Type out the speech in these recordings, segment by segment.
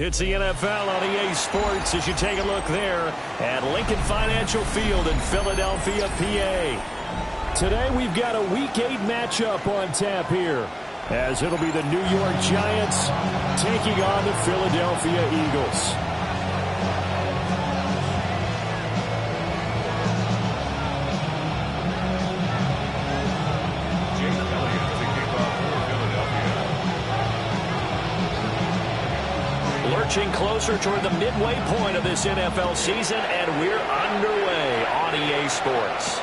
It's the NFL on EA Sports as you take a look there at Lincoln Financial Field in Philadelphia, PA. Today we've got a Week 8 matchup on tap here, as it'll be the New York Giants taking on the Philadelphia Eagles. Lurching closer toward the midway point of this NFL season, and we're underway on EA Sports.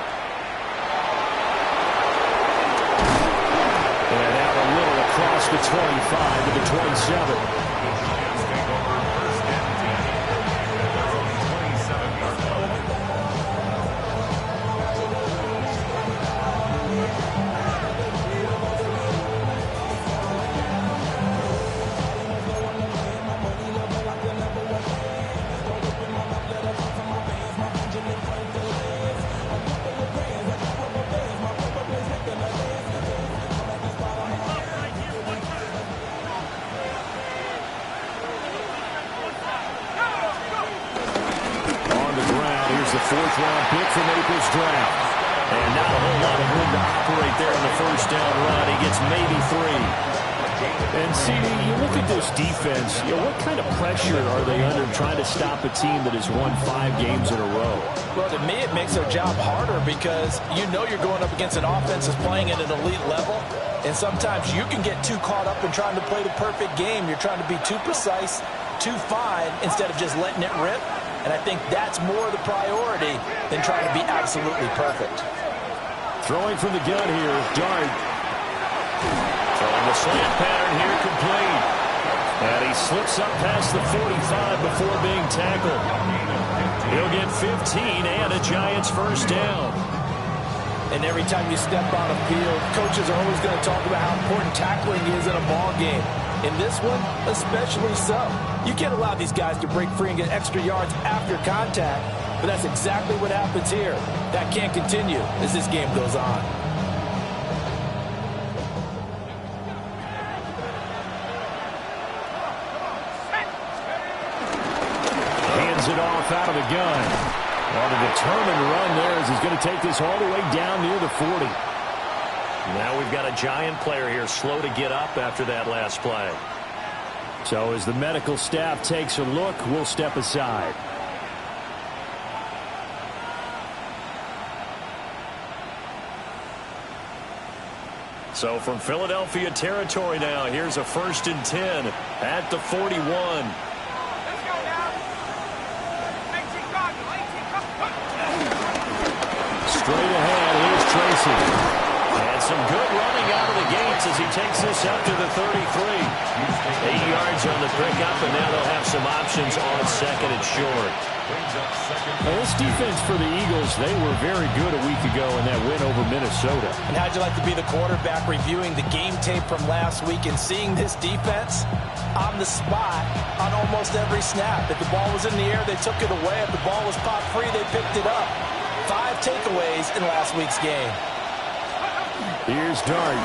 And out a little across the 25 to the 27. Fourth-round pick from April's draft. And not a whole lot of room to operate there on the first down run. He gets maybe 3. And, CD, you look at this defense, what kind of pressure are they under trying to stop a team that has won 5 games in a row? Well, to me, it makes their job harder because you know you're going up against an offense that's playing at an elite level. And sometimes you can get too caught up in trying to play the perfect game. You're trying to be too precise, too fine, instead of just letting it rip. And I think that's more the priority than trying to be absolutely perfect. Throwing from the gun here, Dart. Throwing the slant pattern here, complete. And he slips up past the 45 before being tackled. He'll get 15 and a Giants first down. And every time you step on a field, coaches are always going to talk about how important tackling is in a ball game. In this one, especially so. You can't allow these guys to break free and get extra yards after contact, but that's exactly what happens here. That can't continue as this game goes on. Hands it off out of the gun. On a determined run there as he's going to take this all the way down near the 40. Now we've got a Giant player here slow to get up after that last play. So as the medical staff takes a look, we'll step aside. So from Philadelphia territory now, here's a 1st and 10 at the 41. Straight ahead, here's Tracy. And some good running out of the gates as he takes this up to the 33. 8 yards on the pickup, and now they'll have some options on 2nd and short. Now this defense for the Eagles, they were very good a week ago in that win over Minnesota. And how'd you like to be the quarterback reviewing the game tape from last week and seeing this defense on the spot on almost every snap? If the ball was in the air, they took it away. If the ball was popped free, they picked it up. 5 takeaways in last week's game. Here's Dart.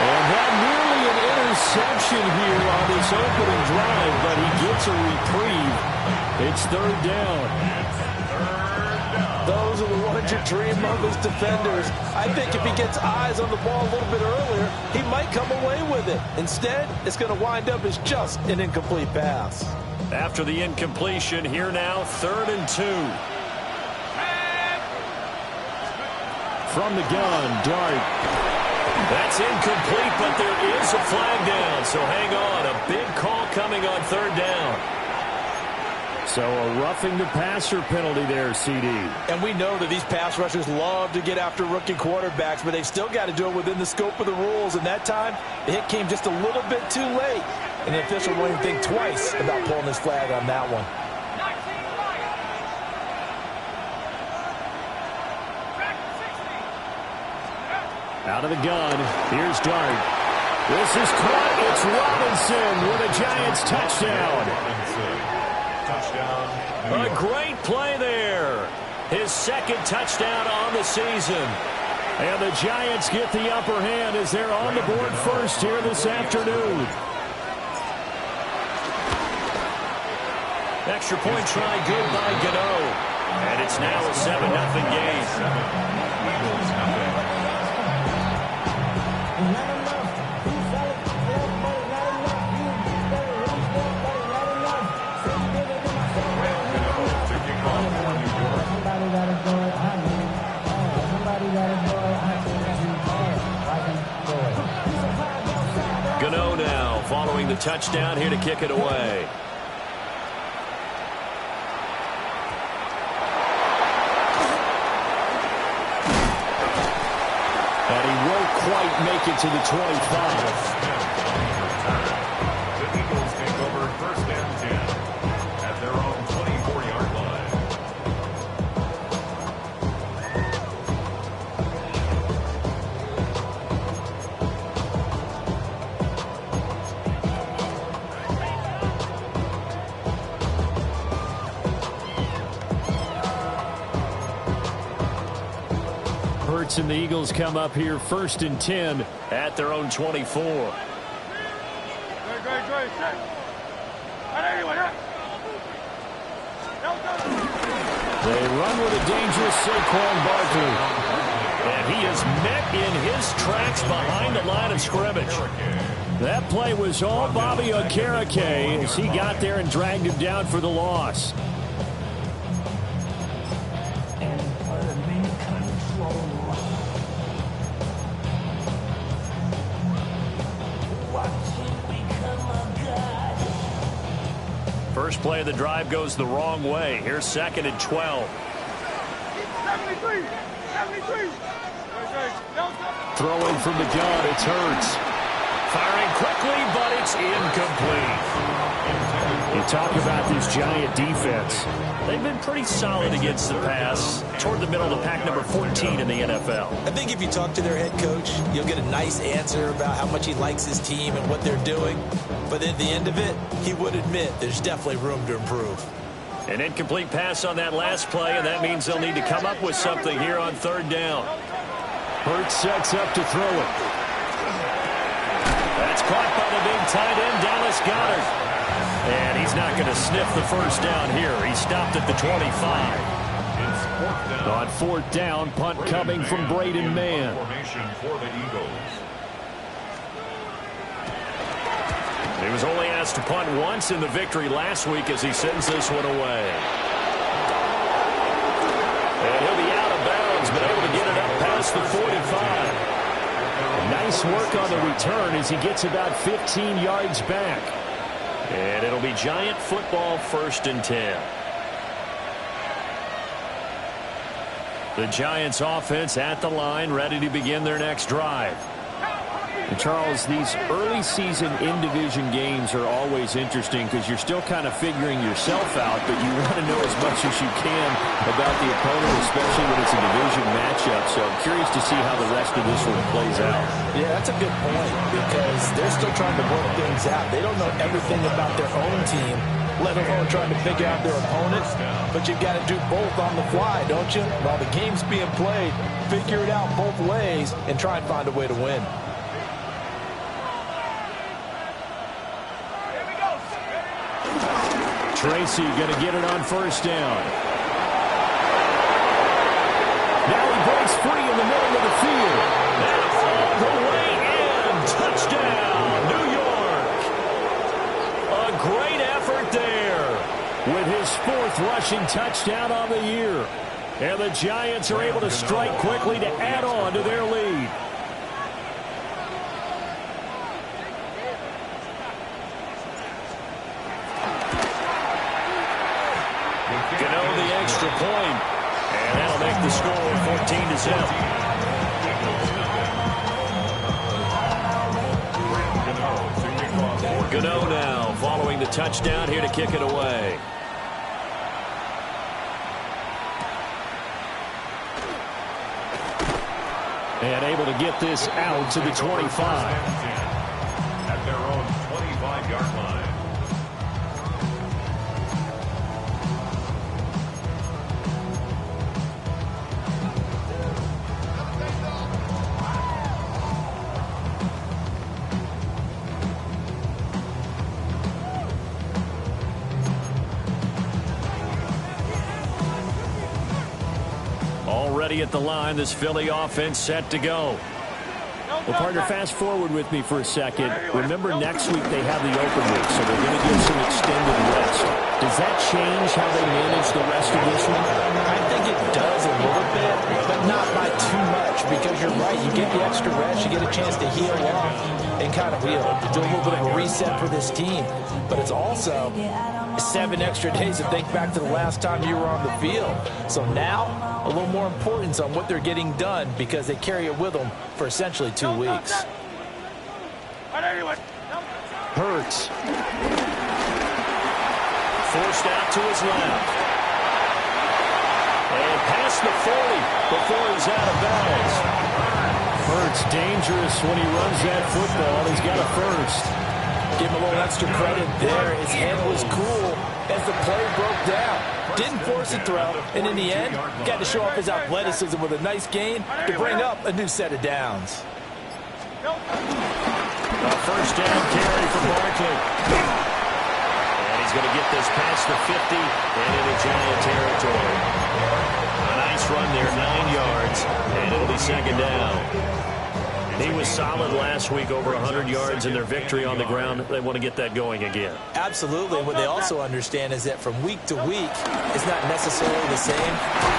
And that nearly an interception here on this opening drive, but he gets a reprieve. It's 3rd down. Those are the ones you dream of as defenders. I think if he gets eyes on the ball a little bit earlier, he might come away with it. Instead, it's going to wind up as just an incomplete pass. After the incompletion, here now, 3rd and 2. From the gun, Dart. That's incomplete, but there is a flag down, so hang on. A big call coming on 3rd down. So a roughing the passer penalty there, CD. And we know that these pass rushers love to get after rookie quarterbacks, but they still got to do it within the scope of the rules. And that time, the hit came just a little bit too late. And the official won't even think twice about pulling his flag on that one. Out of the gun, here's Dart. This is caught. It's Robinson with a Giants touchdown. A great play there. His 2nd touchdown on the season. And the Giants get the upper hand as they're on the board first here this afternoon. Extra point try good by Gano. And it's now a 7-0 game. Gano now following the touchdown here to kick it away. And he won't quite make it to the 25. The Eagles take over first and 10 at their own 24-yard line. Hurts and the Eagles come up here first and 10 at their own 24. They run with a dangerous Saquon Barkley. And he is met in his tracks behind the line of scrimmage. That play was all Bobby Okereke as he got there and dragged him down for the loss. First play of the drive goes the wrong way. Here's second and 12. 73. Throwing from the gun, it's Hurts. Firing quickly, but it's incomplete. You talk about this Giant defense. They've been pretty solid against the pass. Toward the middle of the pack, number 14 in the NFL. I think if you talk to their head coach, you'll get a nice answer about how much he likes his team and what they're doing. But at the end of it, he would admit there's definitely room to improve. An incomplete pass on that last play, and that means they'll need to come up with something here on third down. Hurts sets up to throw it. That's caught by the big tight end, Dallas Goedert. And he's not going to sniff the first down here. He stopped at the 25. On fourth down, punt coming from Braden Mann. Formation for the Eagles. He was only asked to punt once in the victory last week as he sends this one away. And he'll be out of bounds, but able to get it up past the 45. Nice work on the return as he gets about 15 yards back. And it'll be Giant football first and 10. The Giants offense at the line, ready to begin their next drive. And Charles, these early season in-division games are always interesting because you're still kind of figuring yourself out, but you want to know as much as you can about the opponent, especially when it's a division matchup. So I'm curious to see how the rest of this one plays out. Yeah, that's a good point because they're still trying to work things out. They don't know everything about their own team, let alone trying to figure out their opponent. But you've got to do both on the fly, don't you? While the game's being played, figure it out both ways and try and find a way to win. Tracy going to get it on first down. Now he breaks free in the middle of the field. And all the way in. Touchdown, New York. A great effort there with his fourth rushing touchdown on the year. And the Giants are able to strike quickly to add on to their lead. Gano the extra point, and that'll make the score 14-0. Gano now following the touchdown here to kick it away. And able to get this out to the 25. At their own 25-yard line. Already at the line, this Philly offense set to go. Well, partner, fast forward with me for a second. Remember, next week they have the open week, so they're going to give some extended rest. Does that change how they manage the rest of this one? I think it does a little bit, but not by too much, because you're right. You get the extra rest, you get a chance to heal off and kind of do a little bit of a reset for this team. But it's also 7 extra days to think back to the last time you were on the field. So now, a little more importance on what they're getting done because they carry it with them for essentially 2 weeks. Hurts. Forced out to his left. And past the 40 before he's out of bounds. Hurts dangerous when he runs that football. He's got a first. Give him a little extra credit there. His head was cool as the play broke down. Didn't force a throw, and in the end, got to show off his athleticism with a nice gain to bring up a new set of downs. A first down carry for Barkley. And he's going to get this past the 50 and into Giant territory. A nice run there, 9 yards, and it'll be second down. He was solid last week, over 100 yards in their victory on the ground. They want to get that going again. Absolutely. And what they also understand is that from week to week, it's not necessarily the same,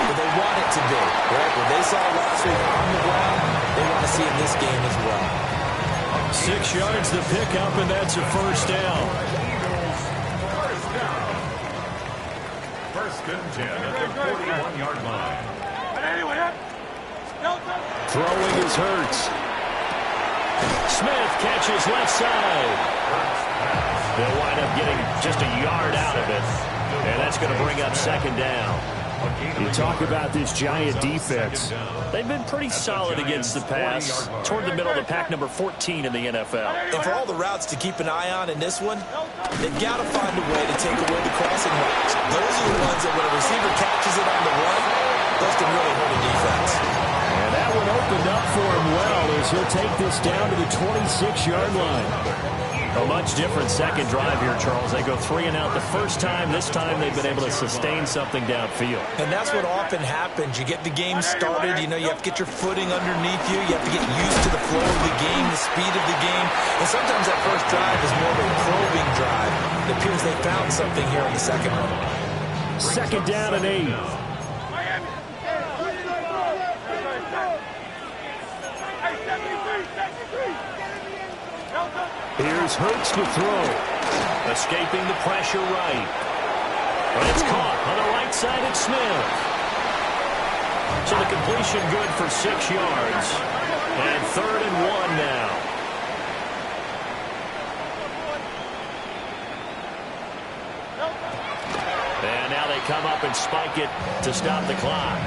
but they want it to be. Right? What they saw last week on the ground, they want to see in this game as well. 6 yards the pickup, and that's a first down. First and 10 at the 41-yard line. Throwing is Hurts. Smith catches left side. They'll wind up getting just a yard out of it. And that's going to bring up second down. You talk about this Giant defense. They've been pretty solid against the pass. Toward the middle of the pack, number 14 in the NFL. And for all the routes to keep an eye on in this one, they've got to find a way to take away the crossing routes. Those are the ones that when a receiver catches it on the run, those can really hurt a defense. And that one opened up for him well as he'll take this down to the 26-yard line. A much different second drive here, Charles. They go 3 and out the first time. This time they've been able to sustain something downfield. And that's what often happens. You get the game started. You know, you have to get your footing underneath you. You have to get used to the flow of the game, the speed of the game. And sometimes that first drive is more of a probing drive. It appears they found something here in the second one. Second down and 8. Here's Hurts to throw. Escaping the pressure right. But it's caught on the right side at Smith. So the completion good for 6 yards. And 3rd and 1 now. And now they come up and spike it to stop the clock.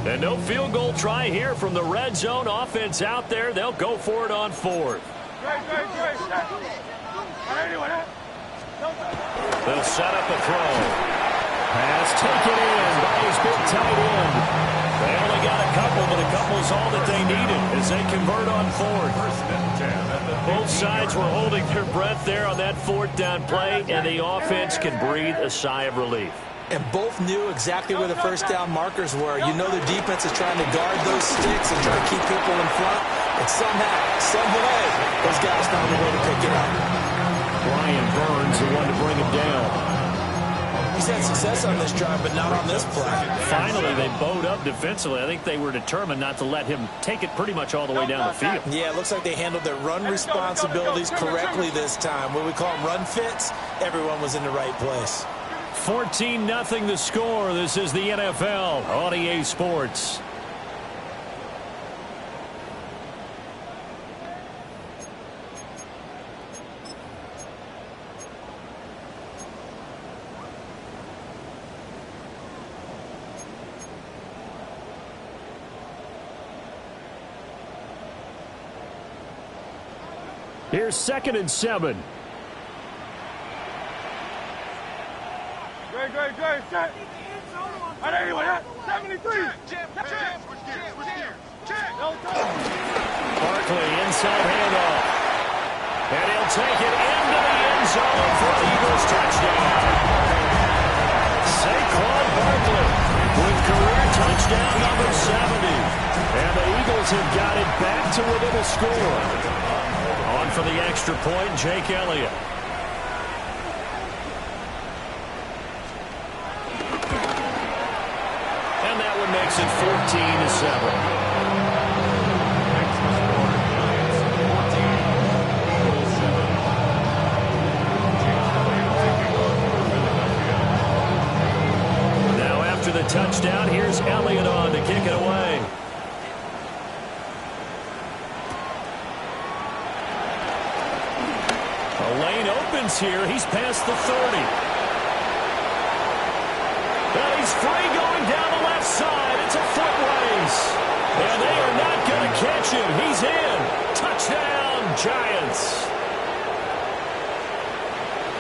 And no field goal try here from the red zone. Offense out there. They'll go for it on 4th. They'll set up a throw. Pass taken in by his big tight end. They only got a couple, but a couple is all that they needed as they convert on 4th. Both sides were holding their breath there on that 4th down play, and the offense can breathe a sigh of relief. And both knew exactly where the first down markers were. You know the defense is trying to guard those sticks and try to keep people in front. And somehow, some way, those guys found a way to pick it up. Brian Burns, the one to bring him down. He's had success on this drive, but not on this play. Finally, they bowed up defensively. I think they were determined not to let him take it pretty much all the way down the field. Yeah, it looks like they handled their run responsibilities correctly this time. What we call them run fits, everyone was in the right place. 14-0 the score. This is the NFL on EA Sports. Here's 2nd and 7. Great, set. 73. inside handoff. And he'll take it into the end zone for an Eagles touchdown. Saquon Barkley with career touchdown number 70. And the Eagles have got it back to within a score. On for the extra point, Jake Elliott. And that one makes it 14-7. The touchdown. Here's Elliott on to kick it away. A lane opens here. He's past the 30. And he's free going down the left side. It's a foot race. And they are not going to catch him. He's in. Touchdown, Giants.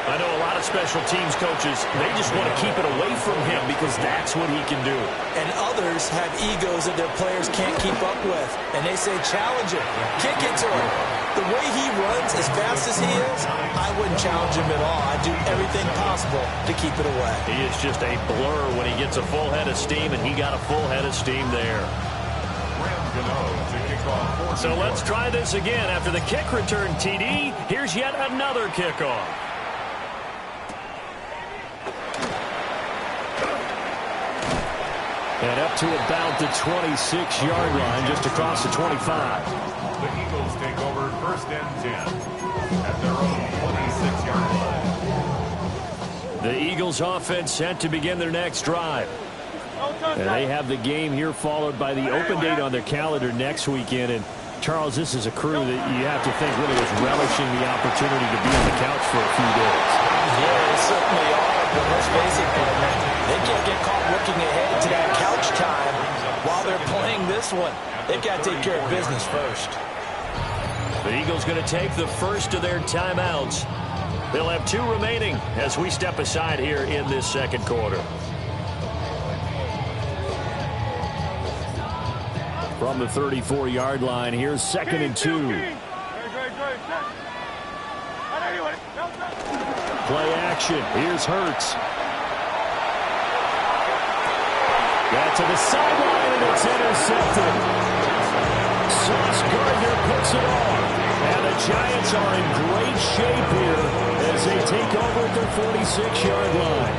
I know a lot of special teams coaches, they just want to keep it away from him because that's what he can do. And others have egos that their players can't keep up with. And they say, challenge him, kick it to him. The way he runs as fast as he is, I wouldn't challenge him at all. I'd do everything possible to keep it away. He is just a blur when he gets a full head of steam, and he got a full head of steam there. So let's try this again. After the kick return TD, here's yet another kickoff. And up to about the 26-yard line, just across the 25. The Eagles take over first and 10 at their own 26-yard line. The Eagles offense set to begin their next drive. And they have the game here followed by the open date on their calendar next weekend. And, Charles, this is a crew that you have to think really is relishing the opportunity to be on the couch for a few days. Yeah, they certainly are. But let's face it, they can't get caught looking ahead to that couch time while they're playing this one. They've got to take care of business first. The Eagles going to take the first of their timeouts. They'll have 2 remaining as we step aside here in this second quarter. From the 34-yard line, here's 2nd and 2. Play action. Here's Hurts. Got to the sideline, and it's intercepted. Sauce Gardner puts it on. And the Giants are in great shape here as they take over at their 46-yard line.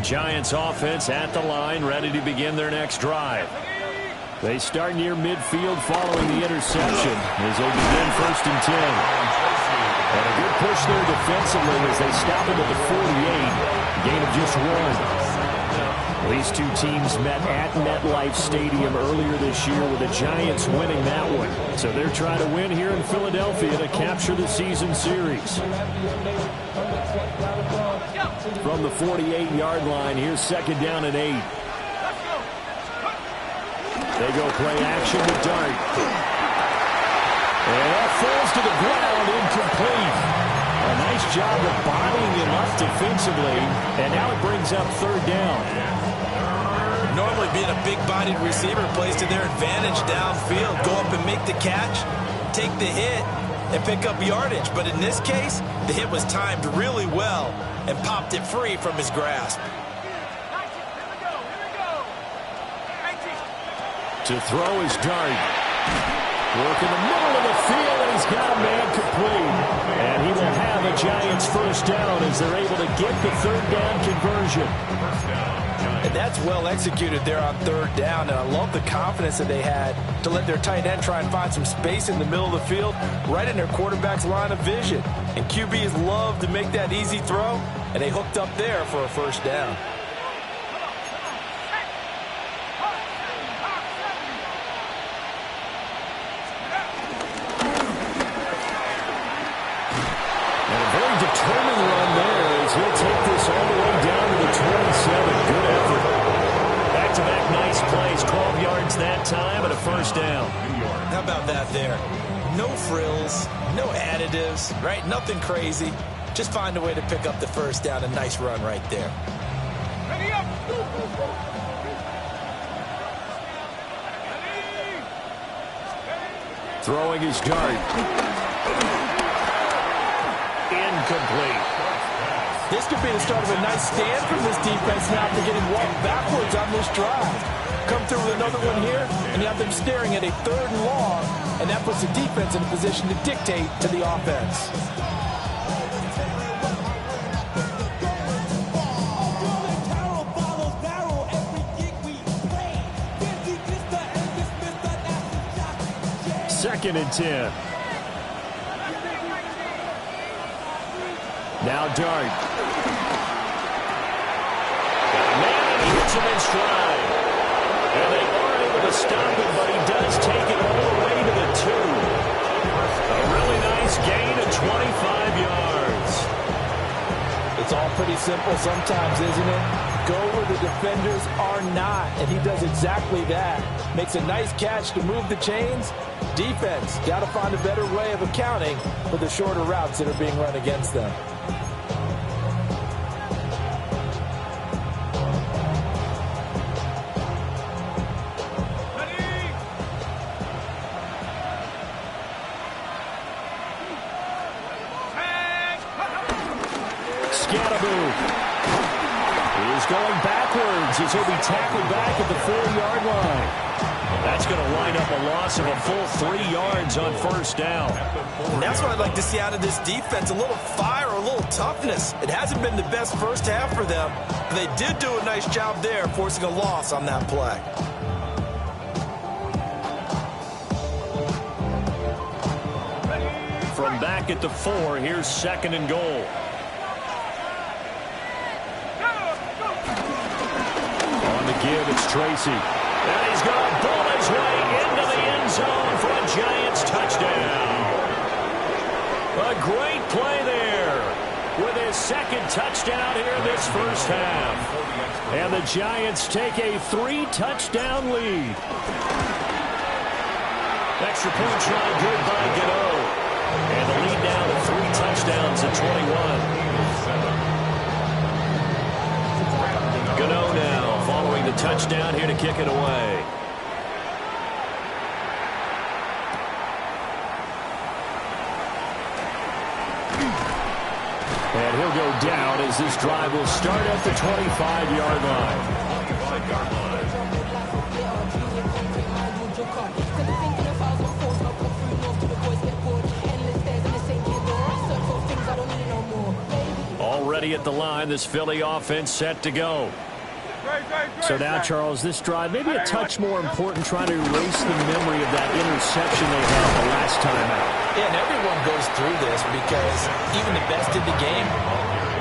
Giants offense at the line, ready to begin their next drive. They start near midfield following the interception as they begin 1st and 10. And a good push there defensively as they stop him at the 48. Gain of just 1. These two teams met at MetLife Stadium earlier this year with the Giants winning that one. So they're trying to win here in Philadelphia to capture the season series. From the 48-yard line, here's 2nd down and 8. They go play action with Dart. And that falls to the ground, incomplete. A nice job of bodying him up defensively, and now it brings up 3rd down. Normally being a big-bodied receiver plays to their advantage downfield. Go up and make the catch, take the hit, and pick up yardage. But in this case, the hit was timed really well and popped it free from his grasp. To throw is Dart. Work in the middle of the field, and he's got a man complete. And he will have a Giants 1st down as they're able to get the 3rd down conversion. And that's well executed there on 3rd down. And I love the confidence that they had to let their tight end try and find some space in the middle of the field, right in their quarterback's line of vision. And QBs love to make that easy throw, and they hooked up there for a 1st down. Determined run there as he'll take this all the way down to the 27. Good effort. that time and a first down. How about that there? No frills, no additives, right? Nothing crazy. Just find a way to pick up the first down. A nice run right there. Ready up. Throwing his dart. Incomplete. This could be the start of a nice stand from this defense now after getting walked backwards on this drive. Come through with another one here, and you have them staring at a 3rd and long, and that puts the defense in a position to dictate to the offense. Second and 10. Now Dart. Puts him in stride. And they are able to stop him, but he does take it all the way to the 2. A really nice gain of 25 yards. It's all pretty simple sometimes, isn't it? Go where the defenders are not, and he does exactly that. Makes a nice catch to move the chains. Defense, got to find a better way of accounting for the shorter routes that are being run against them. Going backwards as he'll be tackled back at the 4-yard line. That's going to line up a loss of a full 3 yards on first down. And that's what I'd like to see out of this defense, a little fire, a little toughness. It hasn't been the best first half for them, but they did do a nice job there, forcing a loss on that play. From back at the 4, here's 2nd and goal. Give, it's Tracy. And he's going to pull his way into the end zone for a Giants touchdown. A great play there with his 2nd touchdown here this first half. And the Giants take a 3-touchdown lead. Extra point try good by Gano. And the lead now to 3 touchdowns at 21. Gano now following the touchdown here to kick it away. And he'll go down as this drive will start at the 25-yard line. Already at the line, this Philly offense set to go. So now, Charles, this drive maybe a touch more important, trying to erase the memory of that interception they had the last time out. Yeah, and everyone goes through this because even the best in the game,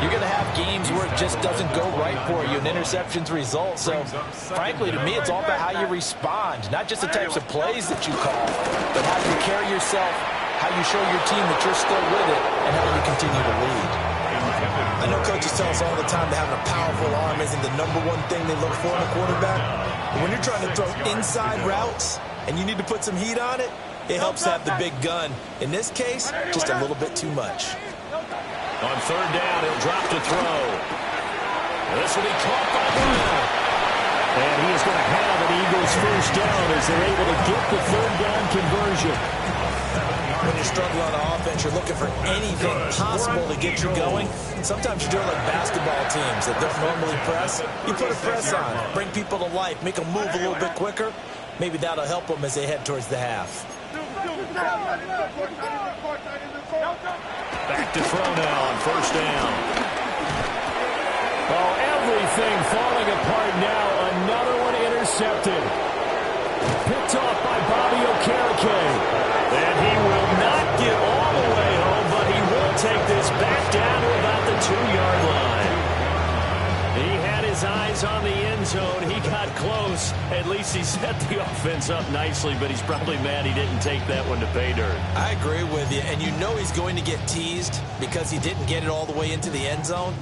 you're going to have games where it just doesn't go right for you, and interceptions result. So, frankly, to me, it's all about how you respond, not just the types of plays that you call, but how you carry yourself, how you show your team that you're still with it, and how you continue to lead. I know coaches tell us all the time that having a powerful arm isn't the #1 thing they look for in a quarterback. But when you're trying to throw inside routes and you need to put some heat on it, it helps have the big gun. In this case, just a little bit too much. On 3rd down, he'll drop to throw. This will be caught by Brown. And he is going to have an Eagles first down as they're able to get the 3rd down conversion. When you struggle on offense, you're looking for anything possible to get you going. Sometimes you're doing like basketball teams that don't normally press. You put a press on, bring people to life, make them move a little bit quicker. Maybe that'll help them as they head towards the half. Back to throw now on first down. Oh, everything falling apart now. Another one intercepted. Picked off by Bobby Okereke. And he will not get all the way home, but he will take this back down to about the 2-yard line. He had his eyes on the end zone. He got close. At least he set the offense up nicely, but he's probably mad he didn't take that one to pay dirt. I agree with you, and you know he's going to get teased because he didn't get it all the way into the end zone.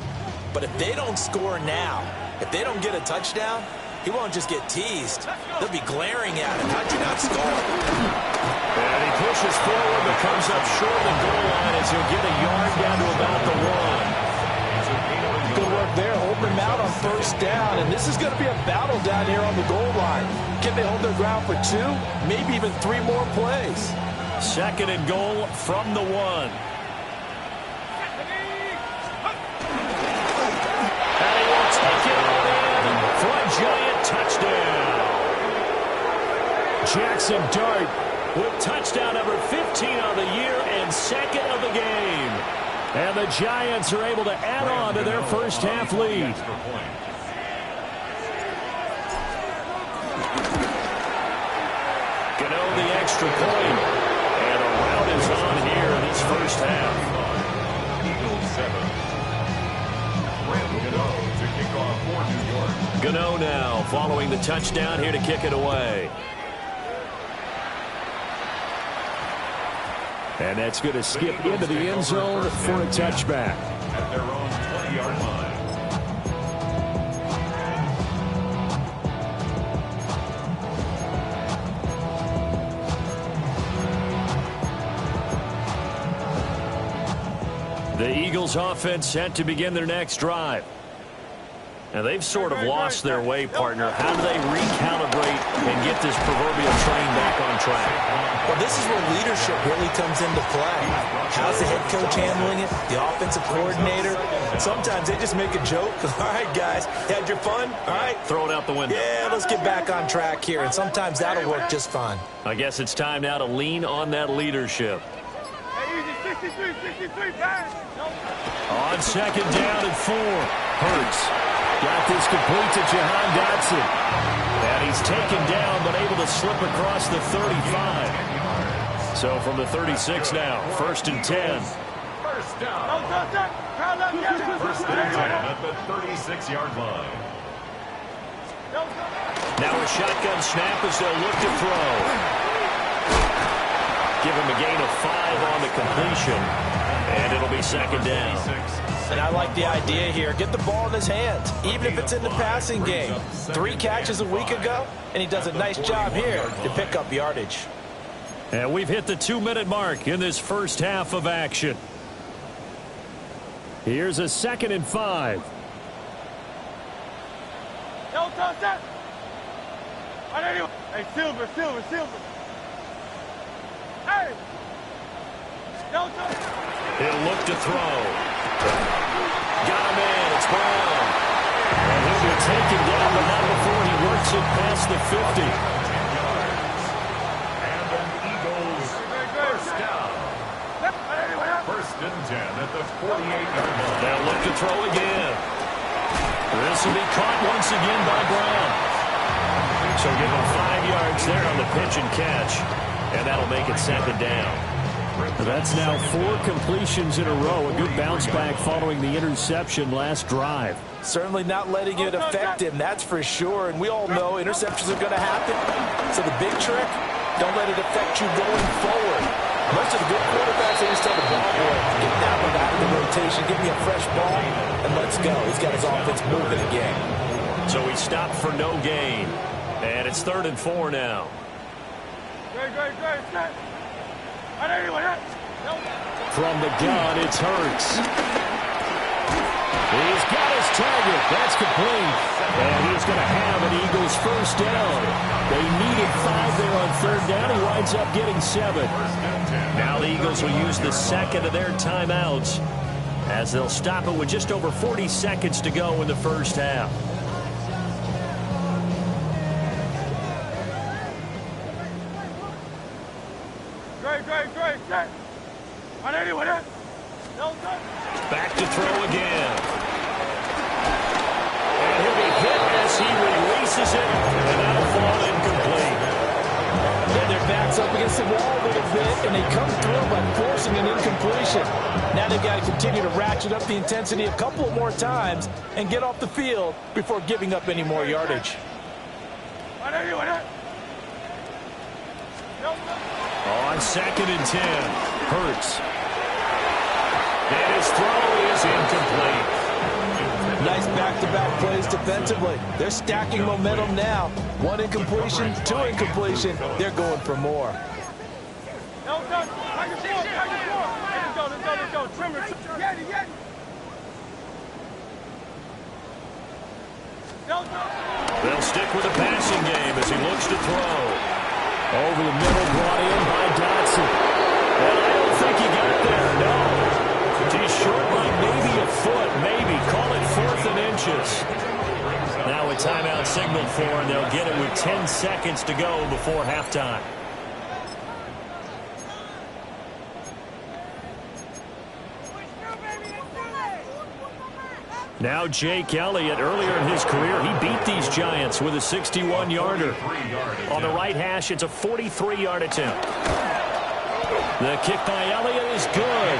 But if they don't score now, if they don't get a touchdown, he won't just get teased. They'll be glaring at him. How'd you not score? And he pushes forward, but comes up short of the goal line as he'll get a yard down to about the 1. Good work there, holding them out on first down. And this is going to be a battle down here on the goal line. Can they hold their ground for 2, maybe even 3 more plays? 2nd and goal from the 1. And he will take it all in for a giant touchdown. Jackson Dart with touchdown number 15 on the year and 2nd of the game. And the Giants are able to add on to their first half lead. Gano the extra point. And a rout is on here in this first half. Eagles 7. Randall Gano to kick off for New York. Gano now following the touchdown here to kick it away. And that's going to skip into the end zone for a touchback. At their own 20-yard line. The Eagles offense set to begin their next drive. And they've sort of lost their way, partner. How do they recalibrate and get this proverbial train back on track? Well, this is where leadership really comes into play. How's the head coach handling it? The offensive coordinator? Sometimes they just make a joke. All right, guys, you had your fun? All right. Throw it out the window. Yeah, let's get back on track here. And sometimes that'll work just fine. I guess it's time now to lean on that leadership. Hey, easy, 63, pass. On 2nd down and 4. Hurts. Got this complete to Jahan Dotson. And he's taken down, but able to slip across the 35. So from the 36 now, 1st and 10. First down. First and 10 at the 36-yard line. Now a shotgun snap as they'll look to throw. Give him a gain of 5 on the completion. And it'll be 2nd down. And I like the idea here. Get the ball in his hands, even if it's in the passing game. 3 catches a week ago, and he does a nice job here to pick up yardage. And we've hit the 2-minute mark in this first half of action. Here's a 2nd and 5. Hey, Silver. Hey! He'll look to throw. Got him in. It's Brown. And he'll be taken down, but not before he works it past the 50. And an Eagles first down. 1st and 10 at the 48-yard line. They'll look to throw again. This will be caught once again by Brown. So give him 5 yards there on the pitch and catch. And that'll make it 2nd down. That's now 4 completions in a row. A good bounce back following the interception last drive. Certainly not letting it affect him, that's for sure. And we all know interceptions are going to happen. So the big trick, don't let it affect you going forward. Most of the good quarterbacks, they just tell the ball boy, get that one out of the rotation, give me a fresh ball, and let's go. He's got his offense moving again. So he stopped for no gain. And it's 3rd and 4 now. Great. From the gun, it's Hurts. He's got his target. That's complete. And he's going to have an Eagles first down. They needed 5 there on 3rd down. He winds up getting 7. Now the Eagles will use the 2nd of their timeouts as they'll stop it with just over 40 seconds to go in the first half. Great. Back to throw again. And he'll be hit as he releases it, and that'll fall incomplete. Yeah, their back's up against the wall a little bit, and they come through by forcing an incompletion. Now they've got to continue to ratchet up the intensity a couple more times and get off the field before giving up any more yardage. On 2nd and 10, Hurts. And his throw is incomplete. Nice back-to-back plays defensively. They're stacking momentum now. 1 incompletion, 2 incompletion. They're going for more. Let's go. Trimmer. Get it. They'll stick with the passing game as he looks to throw. Over the middle, brought in by Dotson. And I don't think he got there, no. He's short by maybe a foot, maybe. Call it 4th and inches. Now a timeout signal for, and they'll get it with 10 seconds to go before halftime. Now Jake Elliott, earlier in his career, he beat these Giants with a 61-yarder. On the right hash, it's a 43-yard attempt. The kick by Elliott is good.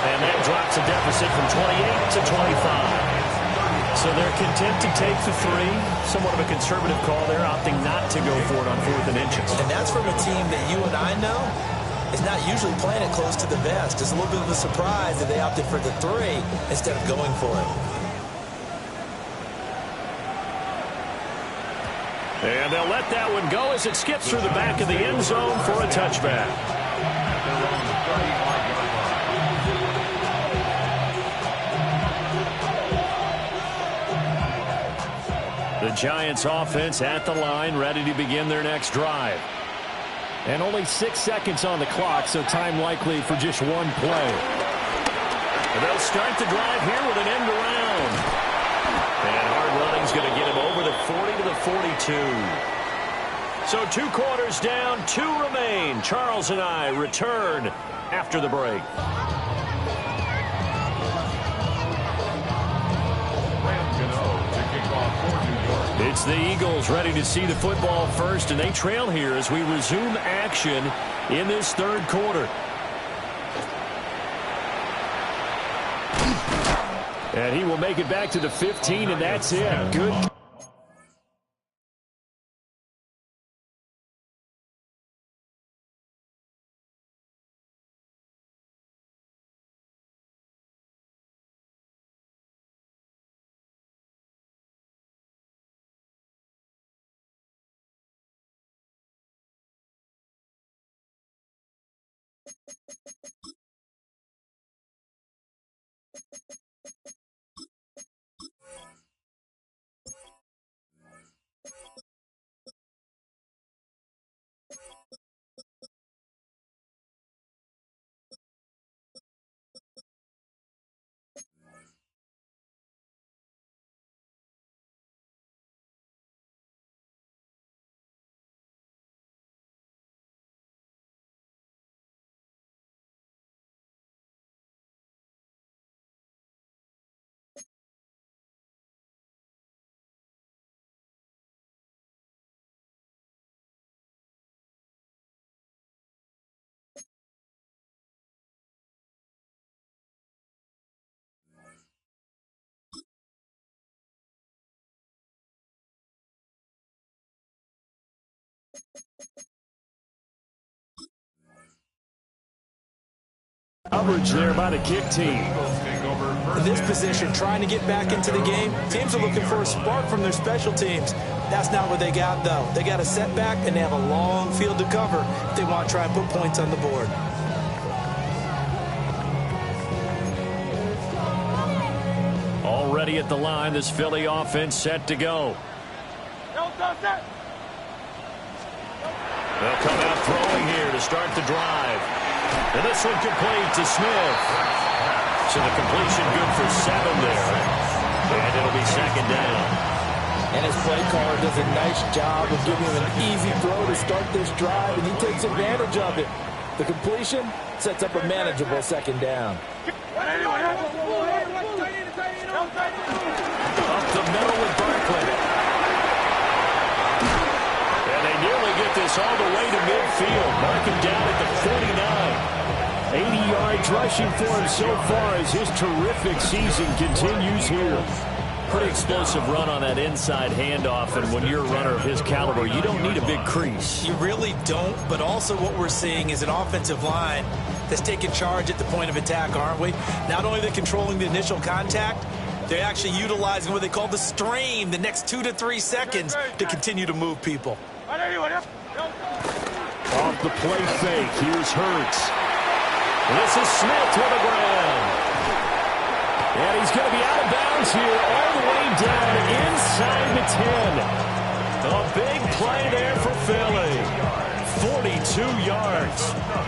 And that drops a deficit from 28 to 25. So they're content to take the 3. Somewhat of a conservative call there, opting not to go for it on 4th and inches. And that's from a team that you and I know is not usually playing it close to the vest. It's a little bit of a surprise that they opted for the 3 instead of going for it. And they'll let that one go as it skips through the back of the end zone for a touchback. The Giants offense at the line, ready to begin their next drive. And only 6 seconds on the clock, so time likely for just one play. And they'll start the drive here with an end around. And hard running's going to get him over the 40 to the 42. So 2 quarters down, 2 remain. Charles and I return after the break. It's the Eagles ready to see the football first, and they trail here as we resume action in this 3rd quarter. And he will make it back to the 15, and that's it. Good. Coverage there by the kick team. In this position, trying to get back into the game, teams are looking for a spark from their special teams. That's not what they got, though. They got a setback, and they have a long field to cover if they want to try and put points on the board. Already at the line, this Philly offense set to go. They'll come out throwing here to start the drive. And this one complete to Smith. So the completion good for 7 there. And it'll be 2nd down. And his play caller does a nice job of giving him an easy throw to start this drive, and he takes advantage of it. The completion sets up a manageable 2nd down. Up the middle with Barkley. And they nearly get this all the way to midfield. Mark him down at the 49. 80 yards rushing for him so far as his terrific season continues here. Pretty explosive run on that inside handoff, and when you're a runner of his caliber, you don't need a big crease. You really don't, but also what we're seeing is an offensive line that's taking charge at the point of attack, aren't we? Not only are they controlling the initial contact, They're actually utilizing what they call the strain, the next 2 to 3 seconds, to continue to move people. Off the play fake, here's Hurts. This is Smith to the ground. And he's going to be out of bounds here all the way down inside the 10. A big play there for Philly. 42 yards.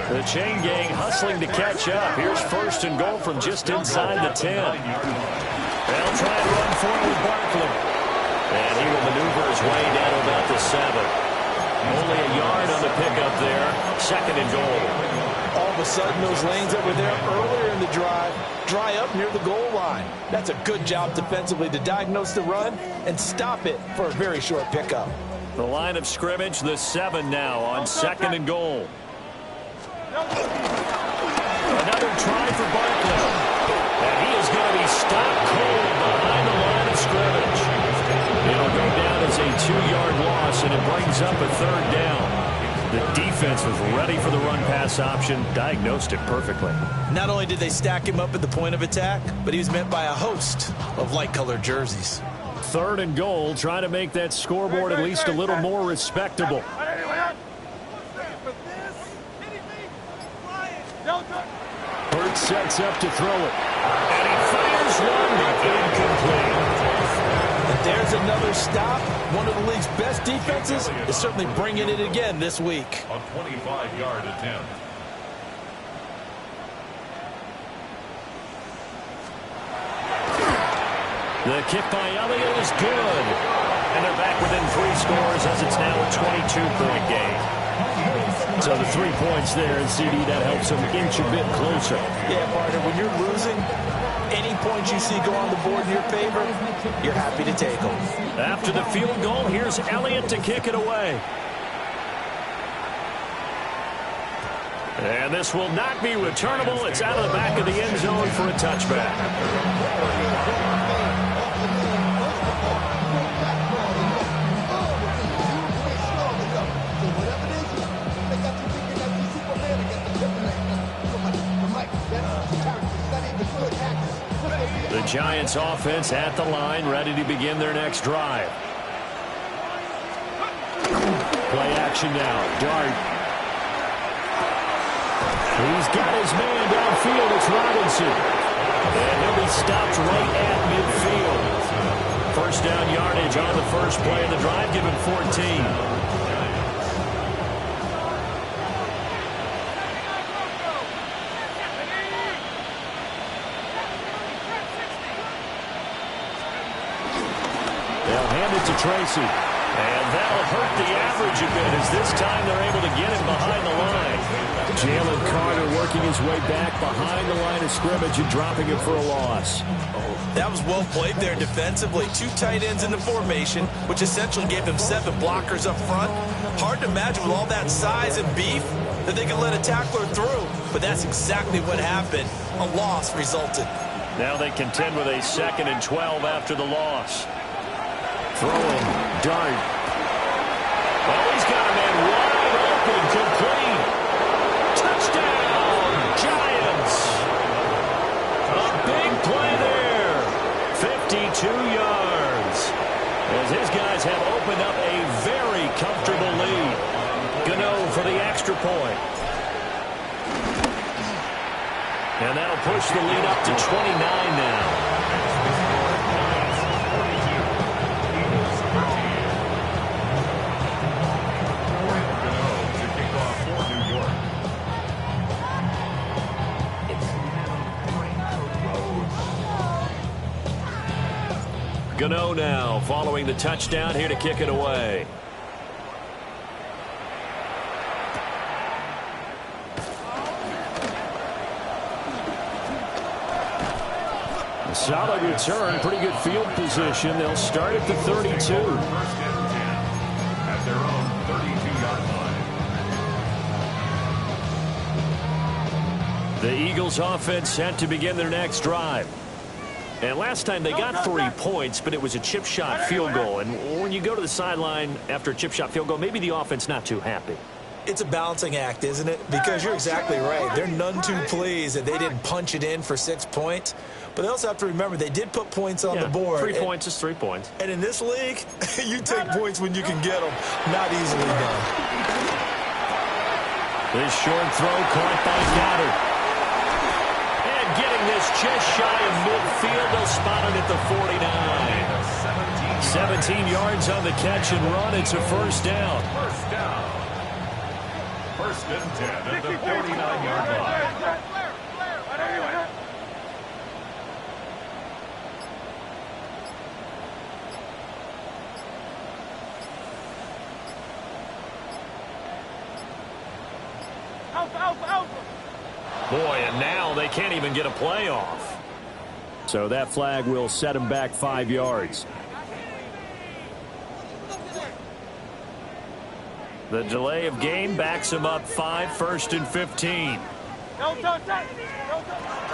The chain gang hustling to catch up. Here's first and goal from just inside the 10. They'll try and run for it with Barkley. And he will maneuver his way down to about the 7. Only a yard on the pickup there. Second and goal. All of a sudden, those lanes that were there earlier in the drive dry up near the goal line. That's a good job defensively to diagnose the run and stop it for a very short pickup. The line of scrimmage, the 7 now on second and goal. Another try for Barkley. And he is going to be stopped cold behind the line of scrimmage. It'll go down as a 2-yard loss, and it brings up a third down. The defense was ready for the run-pass option, diagnosed it perfectly. Not only did they stack him up at the point of attack, but he was met by a host of light-colored jerseys. Third and goal, trying to make that scoreboard at least a little more respectable. Hurts sets up to throw it. And he fires one, but incomplete. And there's another stop. One of the league's best defenses is certainly bringing it again this week. A 25-yard attempt. The kick by Elliott is good. And they're back within 3 scores as it's now a 22-point game. So the 3 points there, and CD, that helps them inch a bit closer. Yeah, partner, when you're losing, any points you see go on the board in your favor, you're happy to take them. After the field goal, here's Elliott to kick it away. And this will not be returnable. It's out of the back of the end zone for a touchback. The Giants offense at the line, ready to begin their next drive. Play action now. Dart. He's got his man downfield. It's Robinson. And he'll be stopped right at midfield. First down yardage on the first play of the drive, give him 14. Tracy. And that'll hurt the average a bit as this time they're able to get him behind the line. Jalen Carter working his way back behind the line of scrimmage and dropping him for a loss. That was well played there defensively. 2 tight ends in the formation, which essentially gave them 7 blockers up front. Hard to imagine with all that size and beef that they could let a tackler through. But that's exactly what happened. A loss resulted. Now they contend with a 2nd and 12 after the loss. Throwing, Dart. Oh, he's got a man wide open, complete. Touchdown, Giants. A big play there. 52 yards. As his guys have opened up a very comfortable lead. Gano for the extra point. And that'll push the lead up to 29 now. Gano now following the touchdown here to kick it away. A solid return, pretty good field position. They'll start at the 32. First and 10 at their own 32-yard line. The Eagles offense set to begin their next drive. And last time they got 3 points, but it was a chip shot field goal. And when you go to the sideline after a chip shot field goal, maybe the offense not too happy. It's a balancing act, isn't it? Because you're exactly right. They're none too pleased that they didn't punch it in for 6 points. But they also have to remember they did put points on the board. 3 points is 3 points. And in this league, you take points when you can get them. Not easily done. This short throw caught by Goddard. And getting this just shy of midfield. They'll spot it at the 49. 17 yards on the catch and run. It's a first down. First down. First and 10 at the 49-yard line. Boy, and now they can't even get a play off. So that flag will set him back 5 yards. The delay of game backs him up 5, first and 15.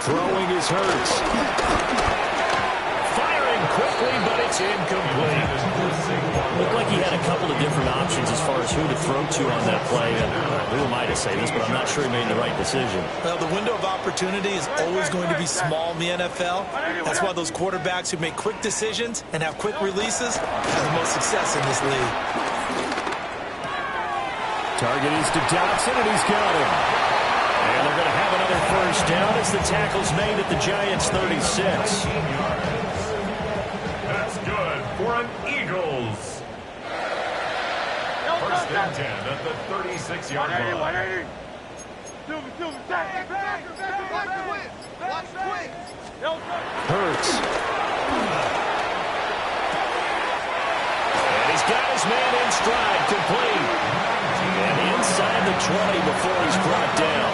Throwing is Hurts. Firing quickly, but it's incomplete. Looked like he had a couple of different options as far as who to throw to on that play. And who am I to say this, but I'm not sure he made the right decision. Well, the window of opportunity is always going to be small in the NFL. That's why those quarterbacks who make quick decisions and have quick releases have the most success in this league. Target is to Dobson, and he's got him. And they're going to have another first down as the tackle's made at the Giants' 36. That's good for an Eagles. First and 10 at the 36-yard line. Hurts. And he's got his man in stride, complete. And inside the 20 before he's brought down.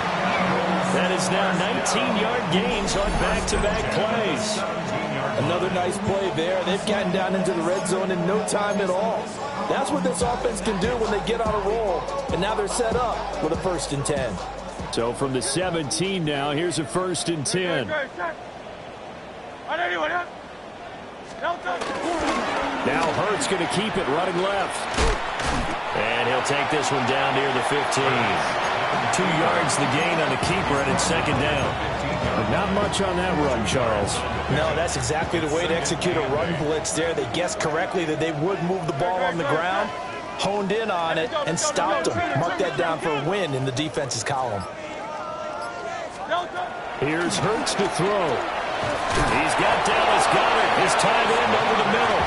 That is now 19-yard gains on back-to-back plays. Another nice play there. They've gotten down into the red zone in no time at all. That's what this offense can do when they get on a roll. And now they're set up with a first and 10. So from the 17 now, here's a first and 10. Now Hurts going to keep it running left. And he'll take this one down near the 15. 2 yards the gain on the keeper, and it's second down. But not much on that run, Charles. No, that's exactly the way to execute a run blitz there. They guessed correctly that they would move the ball on the ground, honed in on it, and stopped them. Mark that down for a win in the defense's column. Here's Hurts to throw. He's got Dallas Goedert, his tight end over the middle.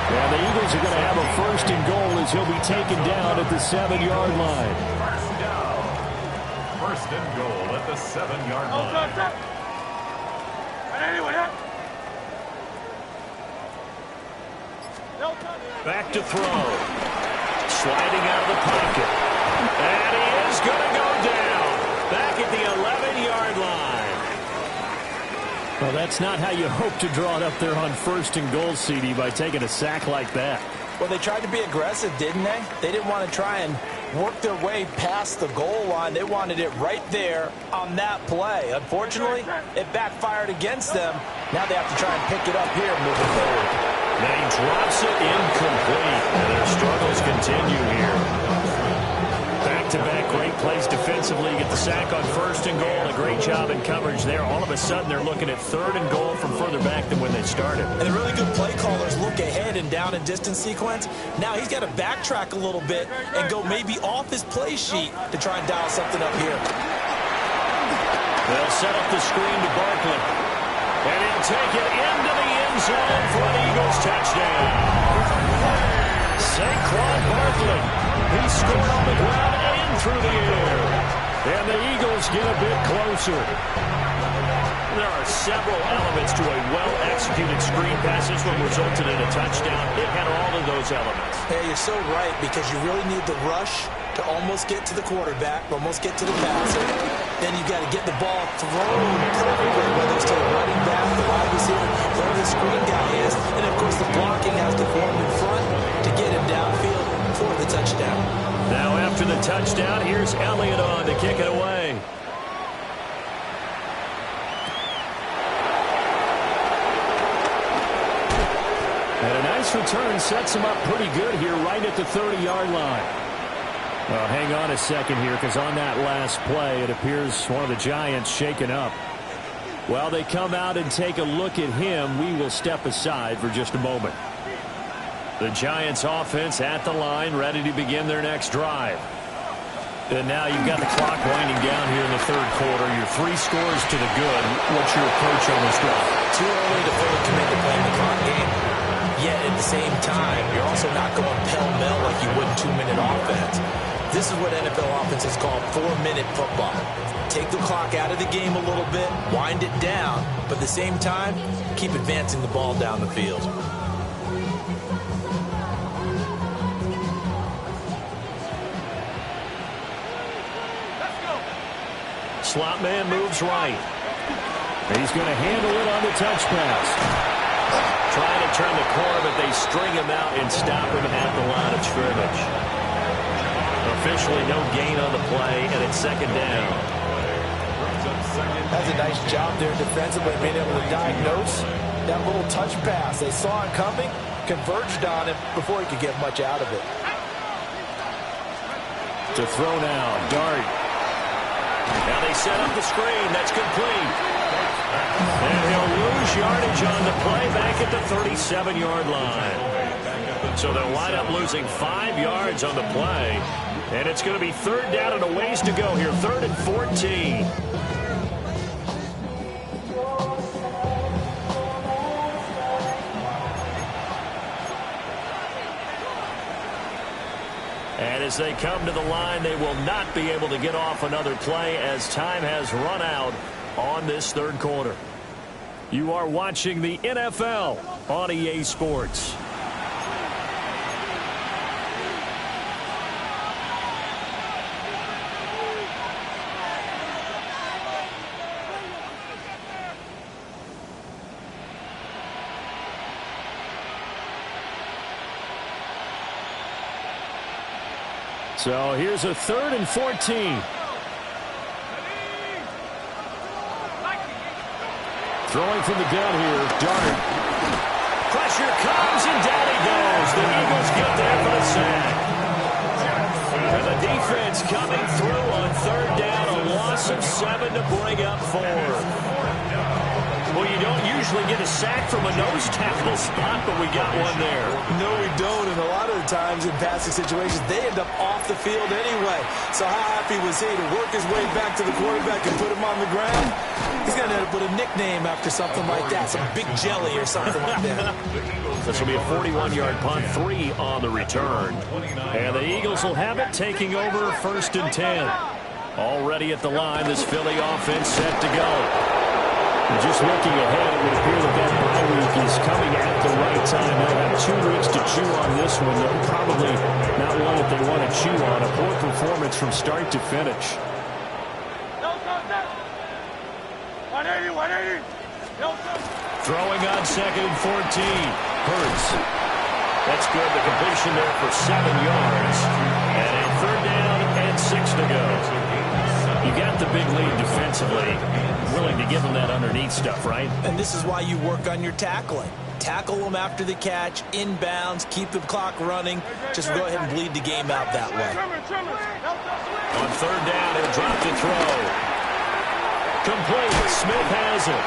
And the Eagles are going to have a first and goal as he'll be taken down at the 7-yard line. First and goal at the 7-yard line. Back to throw. Sliding out of the pocket. And he is going to go down. Back at the 11-yard line. Well, that's not how you hope to draw it up there on first and goal, CD, by taking a sack like that. Well, they tried to be aggressive, didn't they? They didn't want to try and work their way past the goal line. They wanted it right there on that play. Unfortunately, it backfired against them. Now they have to try and pick it up here moving forward. And he drops it incomplete. And their struggles continue here. Back-to-back great plays defensively. Get the sack on first and goal. A great job in coverage there. All of a sudden, they're looking at third and goal from further back than when they started. And the really good play callers look ahead and down and distance sequence. Now he's got to backtrack a little bit and go maybe off his play sheet to try and dial something up here. They'll set up the screen to Barkley. And he'll take it into the end zone for an Eagles touchdown. Saquon Barkley. He scored on the ground and through the air. And the Eagles get a bit closer. There are several elements to a well-executed screen pass. This one resulted in a touchdown. It had all of those elements. Yeah, you're so right, because you really need the rush to almost get to the quarterback, almost get to the passer. Then you've got to get the ball thrown perfectly, whether it's to the running back, the wide receiver, wherever the screen guy is. And, of course, the blocking has to form in front to get him downfield for the touchdown. Now after the touchdown, here's Elliott on to kick it away. And a nice return sets him up pretty good here right at the 30-yard line. Well, hang on a second here, because on that last play, it appears one of the Giants shaken up. While they come out and take a look at him, we will step aside for just a moment. The Giants offense at the line, ready to begin their next drive. And now you've got the clock winding down here in the third quarter. You're 3 scores to the good. What's your approach on this drive? Too early to fully commit to playing the clock game. Yet at the same time, you're also not going pell-mell like you would in 2-minute offense. This is what NFL offenses call 4-minute football. Take the clock out of the game a little bit, wind it down, but at the same time, keep advancing the ball down the field. Slot man moves right. He's going to handle it on the touch pass. Trying to turn the corner, but they string him out and stop him at the line of scrimmage. Officially no gain on the play, and it's second down. That's a nice job there defensively, being able to diagnose that little touch pass. They saw it coming, converged on him before he could get much out of it. To throw now, Dart. Now they set up the screen. That's complete. And he'll lose yardage on the play back at the 37-yard line. So they'll wind up losing 5 yards on the play. And it's going to be third down and a ways to go here. 3rd and 14. And as they come to the line, they will not be able to get off another play as time has run out on this third quarter. You are watching the NFL on EA Sports. So here's a 3rd and 14. Throwing from the gun here, Dart. Pressure comes, and down he goes. The Eagles get there for the sack. And the defense coming through on 3rd down, a loss of 7 to bring up 4. Well, you don't usually get a sack from a nose tackle spot, but we got one there. No, we don't, and a lot of the times in passing situations, they end up off the field anyway. So how happy was he to work his way back to the quarterback and put him on the ground? He's going to end up with a nickname after something like that, some Big Jelly or something like that. This will be a 41-yard punt, 3 on the return. And the Eagles will have it, taking over 1st and 10. Already at the line, this Philly offense set to go. And just looking ahead, it would appear that bye week is coming at the right time. They'll have 2 weeks to chew on this one, though probably not one that they want to chew on. A poor performance from start to finish. 180, 180. Throwing on 2nd and 14. Hurts. That's good. The completion there for 7 yards. And a 3rd down and 6 to go. You got the big lead defensively. Willing to give them that underneath stuff, right? And this is why you work on your tackling. Tackle them after the catch, inbounds, keep the clock running. Just go ahead and bleed the game out that way. On 3rd down, he'll drop to throw. Complete. Smith has it.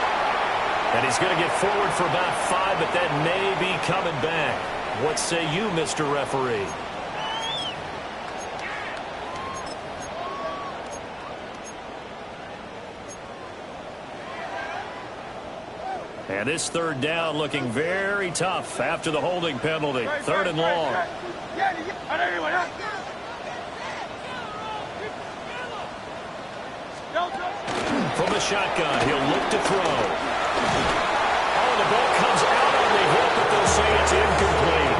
And he's going to get forward for about 5, but that may be coming back. What say you, Mr. Referee? And this 3rd down looking very tough after the holding penalty. 3rd and long. From the shotgun, he'll look to throw. Oh, the ball comes out on the hip, but they'll say it's incomplete.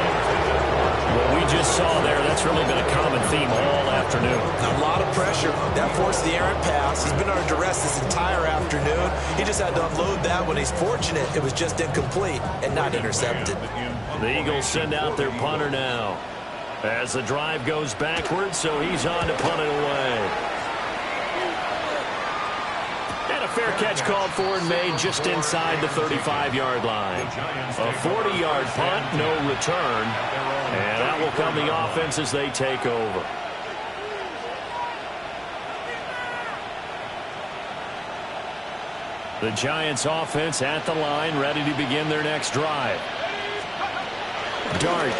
What we just saw there, that's really been a common theme all afternoon. A lot of pressure. That forced the errant pass. He's been under duress this entire afternoon. He just had to unload that when he's fortunate. It was just incomplete and not intercepted. The Eagles send out their punter now. As the drive goes backwards, so he's on to punt it away. And a fair catch called for and made just inside the 35-yard line. A 40-yard punt, no return. And that will come the offense as they take over. The Giants offense at the line, ready to begin their next drive. Dart.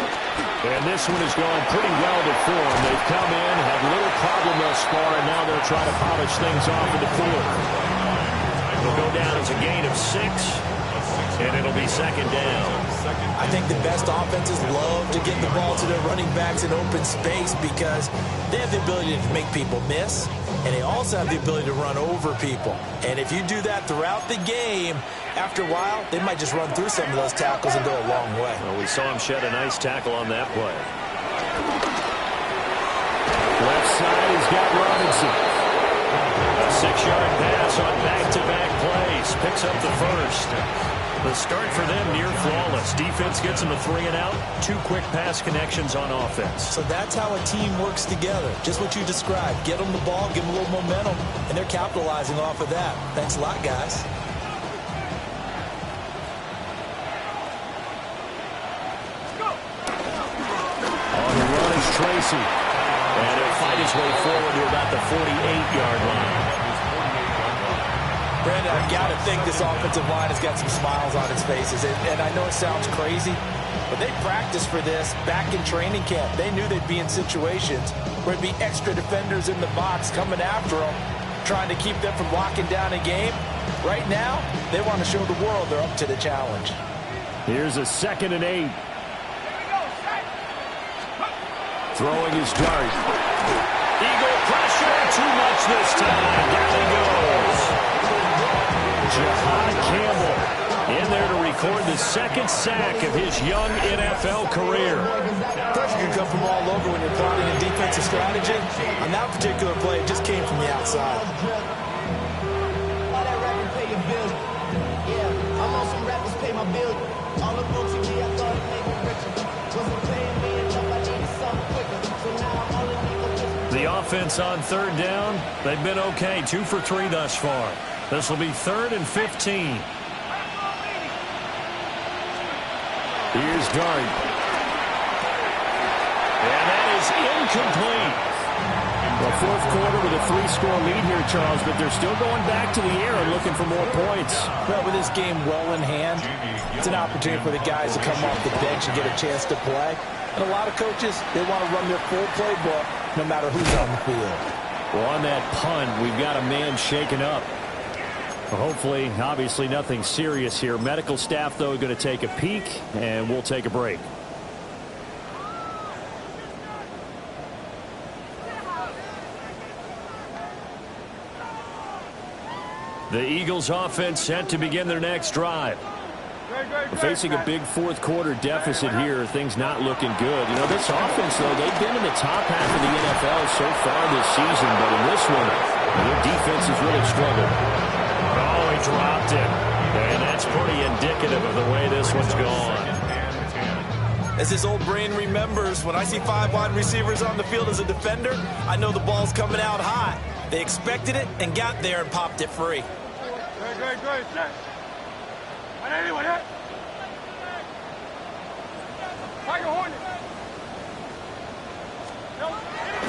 And this one has gone pretty well to form. They've come in, had little problem thus far, and now they'll try to polish things off in the fourth. It'll go down as a gain of 6, and it'll be second down. I think the best offenses love to get the ball to their running backs in open space because they have the ability to make people miss, and they also have the ability to run over people. And if you do that throughout the game, after a while, they might just run through some of those tackles and go a long way. Well, we saw him shed a nice tackle on that play. Left side, he's got Robinson. A 6-yard pass on back-to-back plays. Picks up the first. The start for them near flawless. Defense gets them a 3-and-out. 2 quick pass connections on offense. So that's how a team works together. Just what you described. Get them the ball, give them a little momentum, and they're capitalizing off of that. Thanks a lot, guys. Tracy. And he'll fight his way forward to about the 48-yard line. Brandon, I've got to think this offensive line has got some smiles on its faces. And I know it sounds crazy, but they practiced for this back in training camp. They knew they'd be in situations where it'd be extra defenders in the box coming after them, trying to keep them from locking down a game. Right now, they want to show the world they're up to the challenge. Here's a 2nd and 8. Throwing his dart. Eagle pressure, too much this time. Down he goes. Jahad Campbell in there to record the 2nd sack of his young NFL career. Pressure can come from all over when you're plotting a defensive strategy. On that particular play, it just came from the outside. The offense on 3rd down, they've been okay. 2 for 3 thus far. This will be 3rd and 15. Here's Dart. And that is incomplete. The 4th quarter with a 3-score lead here, Charles, but they're still going back to the air and looking for more points. Well, with this game well in hand, it's an opportunity for the guys to come off the bench and get a chance to play. And a lot of coaches, they want to run their full playbook no matter who's on the field. Well, on that punt, we've got a man shaken up. Well, hopefully, obviously nothing serious here. Medical staff, though, going to take a peek, and we'll take a break. The Eagles offense set to begin their next drive. We're facing a big 4th quarter deficit here. Things not looking good. You know, this offense, though, they've been in the top half of the NFL so far this season, but in this one, their defense has really struggled. Oh, he dropped it. And that's pretty indicative of the way this one's gone. As his old brain remembers, when I see 5 wide receivers on the field as a defender, I know the ball's coming out hot. They expected it and got there and popped it free. Great.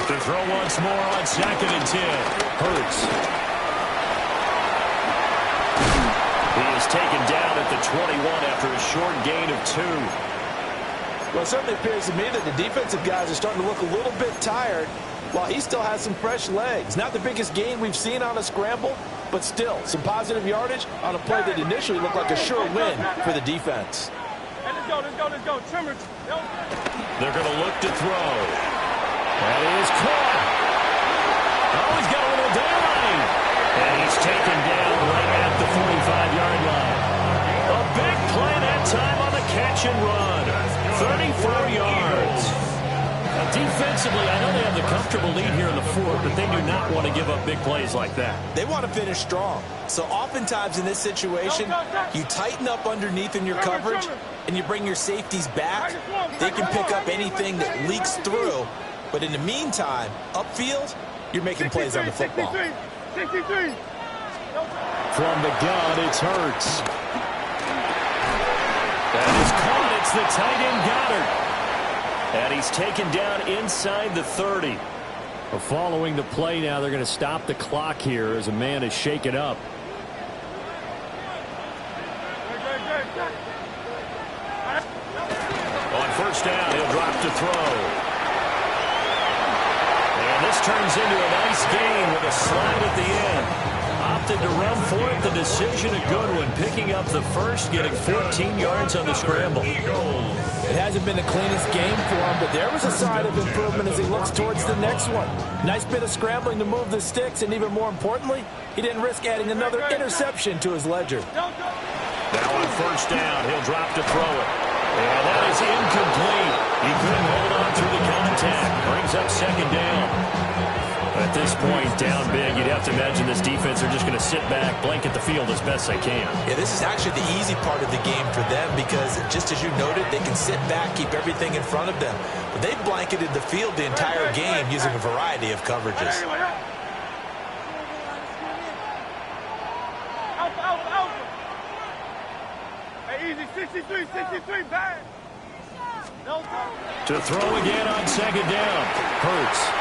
To throw once more on 2nd and 10. Hurts. He is taken down at the 21 after a short gain of 2. Well, it certainly appears to me that the defensive guys are starting to look a little bit tired while he still has some fresh legs. Not the biggest gain we've seen on a scramble, but still some positive yardage on a play that initially looked like a sure win for the defense. Let's go. Trimmer. They're going to look to throw. That is caught. Oh, he's got a little daylight. And he's taken down right at the 45-yard line. A big play that time on the catch and run. 34 yards. Now, defensively, I know they have the comfortable lead here in the 4th, but they do not want to give up big plays like that. They want to finish strong. So oftentimes in this situation, you tighten up underneath in your coverage, and you bring your safeties back. They can pick up anything that leaks through. But in the meantime, upfield, you're making plays on the football. 63. From the gun, it's Hurts. That is caught. It's the tight end Goddard. And he's taken down inside the 30. Well, following the play now, they're going to stop the clock here as a man is shaken up. On first down, he'll drop to throw. And this turns into a nice gain with a slide at the end. Opted to run for it. The decision a good one. Picking up the first, getting 14 yards on the scramble. It hasn't been the cleanest game for him, but there was a sign of improvement as he looks towards the next one. Nice bit of scrambling to move the sticks, and even more importantly, he didn't risk adding another interception to his ledger. Now on first down, he'll drop to throw it. And that is incomplete. He couldn't hold on through the contact. Brings up second down. At this point, down big, you'd have to imagine this defense are just going to sit back, blanket the field as best they can. Yeah, this is actually the easy part of the game for them because, just as you noted, they can sit back, keep everything in front of them. But they've blanketed the field the entire game using a variety of coverages. Hey, easy, 63, bang. To throw again on second down. Hurts.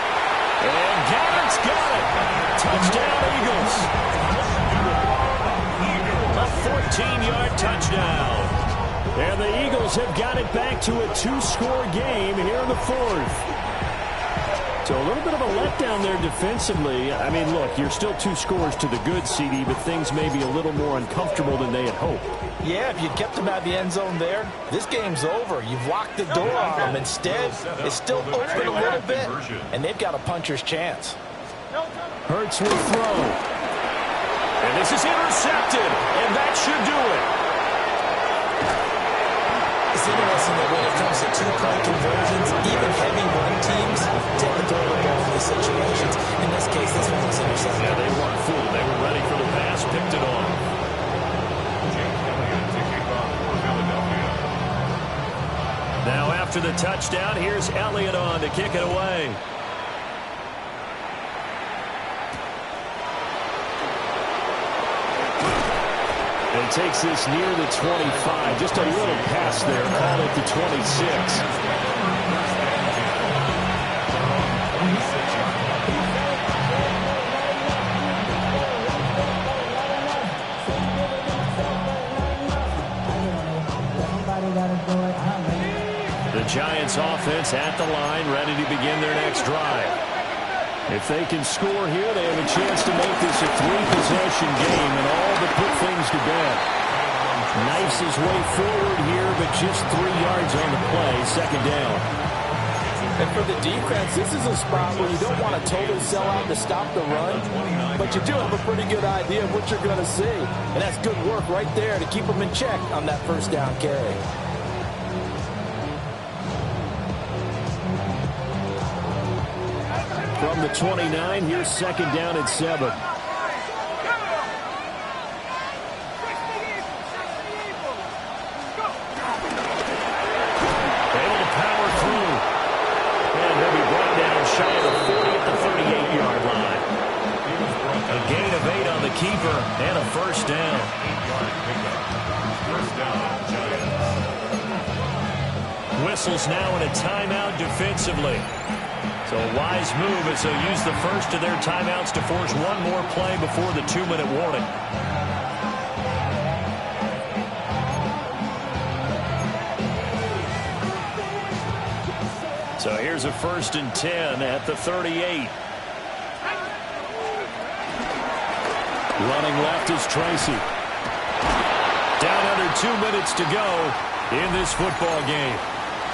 And Garrett's got it. Touchdown, Eagles. A 14-yard touchdown. And the Eagles have got it back to a two-score game here in the fourth. So a little bit of a letdown there defensively. I mean, look, you're still 2 scores to the good, CD, but things may be a little more uncomfortable than they had hoped. Yeah, if you'd kept them out of the end zone there, this game's over. You've locked the door on them. Instead, it's still open a little bit, and they've got a puncher's chance. Hurts will throw. And this is intercepted, and that should do it. It's interesting that when it comes to two-point conversions, even heavy run teams tend to throw the ball in these situations. In this case, this one was intercepted. Yeah, they weren't fooled. They were ready for the pass, picked it off. Now after the touchdown, here's Elliott on to kick it away. And takes this near the 25. Just a little pass there. Call it the 26. The Giants offense at the line, ready to begin their next drive. If they can score here, they have a chance to make this a 3-possession game and all but put things to bed. Knifes his way forward here, but just 3 yards on the play, second down. And for the defense, this is a spot where you don't want to totally sell out to stop the run, but you do have a pretty good idea of what you're going to see. And that's good work right there to keep them in check on that first down carry. From the 29, here's second down and 7. Able to power through. And he'll be brought down shy of the 40 at the 38-yard line. A gain of 8 on the keeper and a first down. Whistles now in a timeout defensively. So a wise move as they'll use the first of their timeouts to force one more play before the 2-minute warning. So here's a 1st and 10 at the 38. Running left is Tracy. Down under 2 minutes to go in this football game.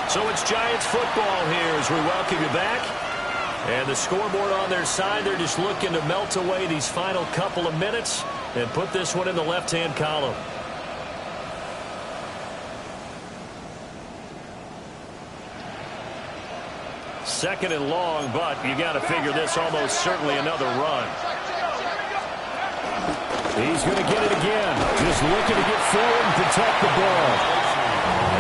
So it's Giants football here as we welcome you back. And the scoreboard on their side, they're just looking to melt away these final couple of minutes and put this one in the left-hand column. Second and long, but you got to figure this almost certainly another run. He's going to get it again. Just looking to get forward and protect the ball.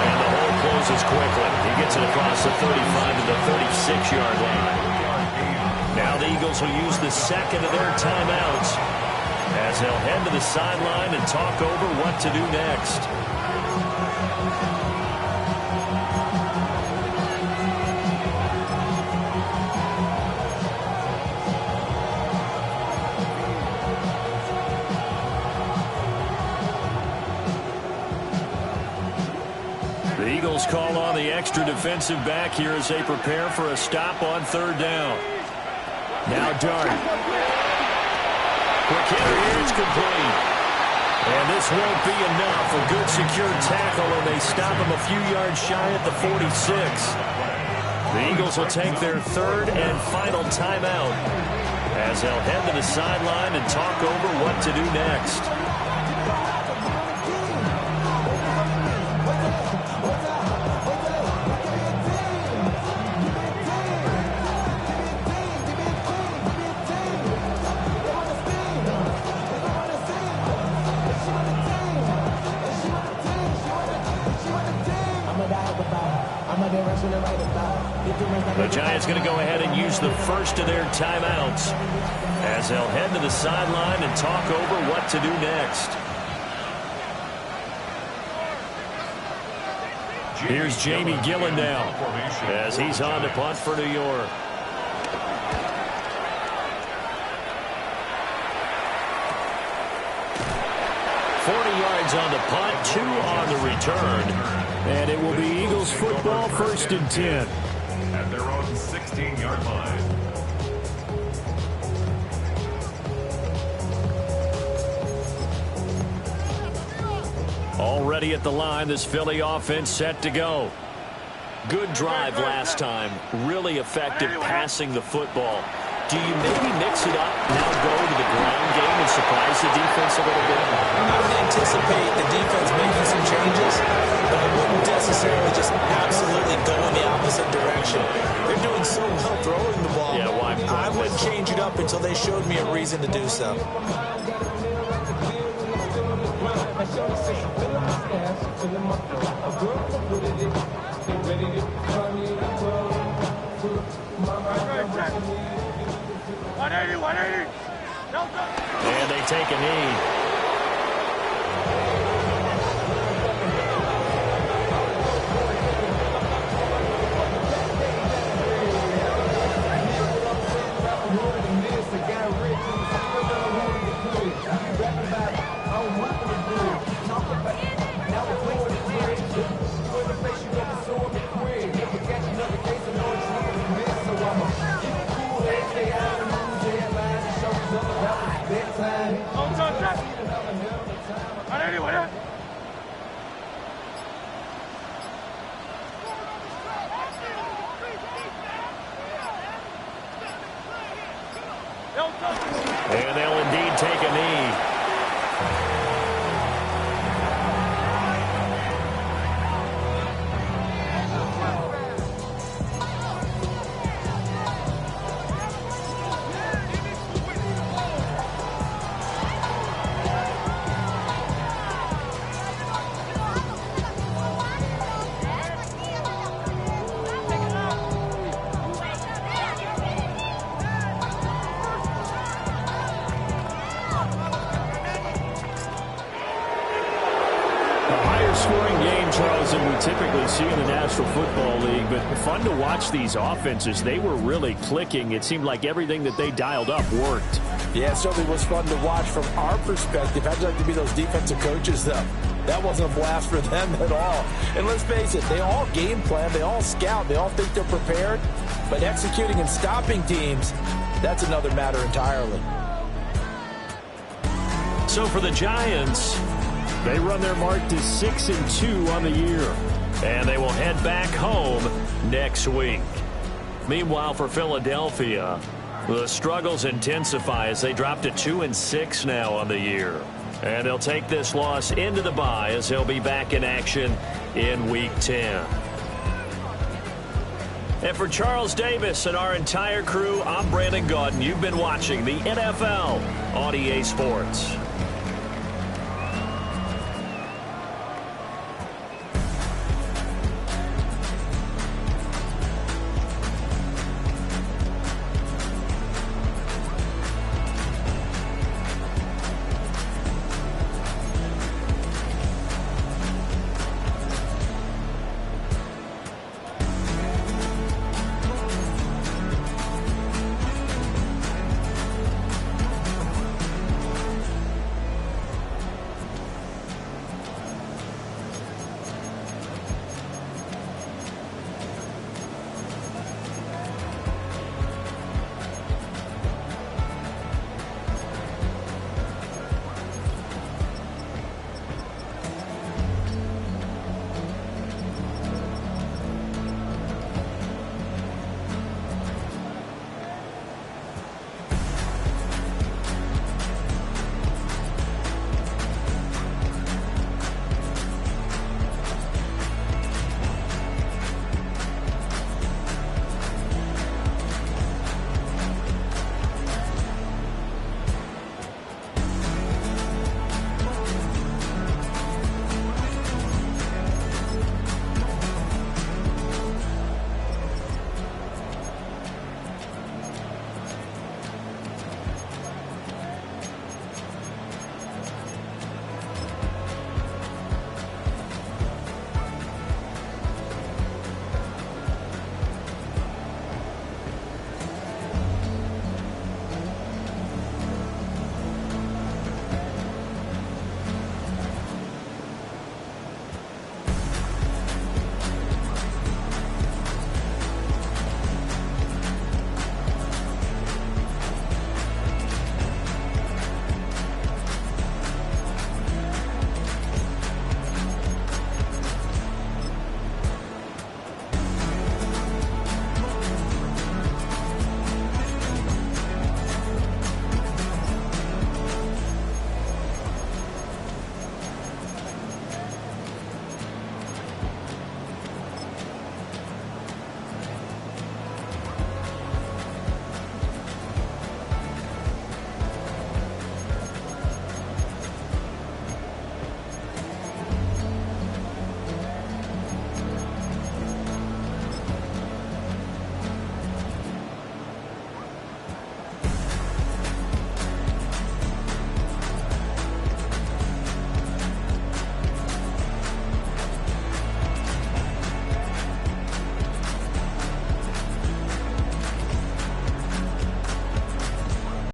And the hole closes quickly. He gets it across the 35 to the 36-yard line. Now the Eagles will use the second of their timeouts as they'll head to the sideline and talk over what to do next. extra defensive back here as they prepare for a stop on third down. Now Dart. Quick hitter here, it's complete. And this won't be enough. A good secure tackle, and they stop him a few yards shy at the 46. The Eagles will take their third and final timeout as they'll head to the sideline and talk over what to do next. The Giants going to go ahead and use the first of their timeouts as they'll head to the sideline and talk over what to do next. Here's Jamie Gillen now as he's on to punt for New York. On the punt, 2 on the return. And it will be Eagles football, 1st and 10. At their own 16-yard line. Already at the line, this Philly offense set to go. Good drive last time. Really effective passing the football. Do you maybe mix it up, now go to the ground game and surprise the defense a little bit? I would anticipate the defense making some changes, but I wouldn't necessarily just absolutely go in the opposite direction. They're doing so well throwing the ball. Yeah, why? I wouldn't change it up until they showed me a reason to do so. And they take a knee. And they'll indeed take a knee. Scoring game, Charles, than we typically see in the National Football League, but fun to watch these offenses. They were really clicking. It seemed like everything that they dialed up worked. Yeah, it certainly was fun to watch from our perspective. How'd you like to be those defensive coaches, though? That wasn't a blast for them at all. And let's face it, they all game plan, they all scout, they all think they're prepared, but executing and stopping teams, that's another matter entirely. So for the Giants, they run their mark to 6-2 on the year, and they will head back home next week. Meanwhile, for Philadelphia, the struggles intensify as they drop to 2-6 now on the year. And they'll take this loss into the bye as they'll be back in action in Week 10. And for Charles Davis and our entire crew, I'm Brandon Gaudin. You've been watching the NFL on EA Sports.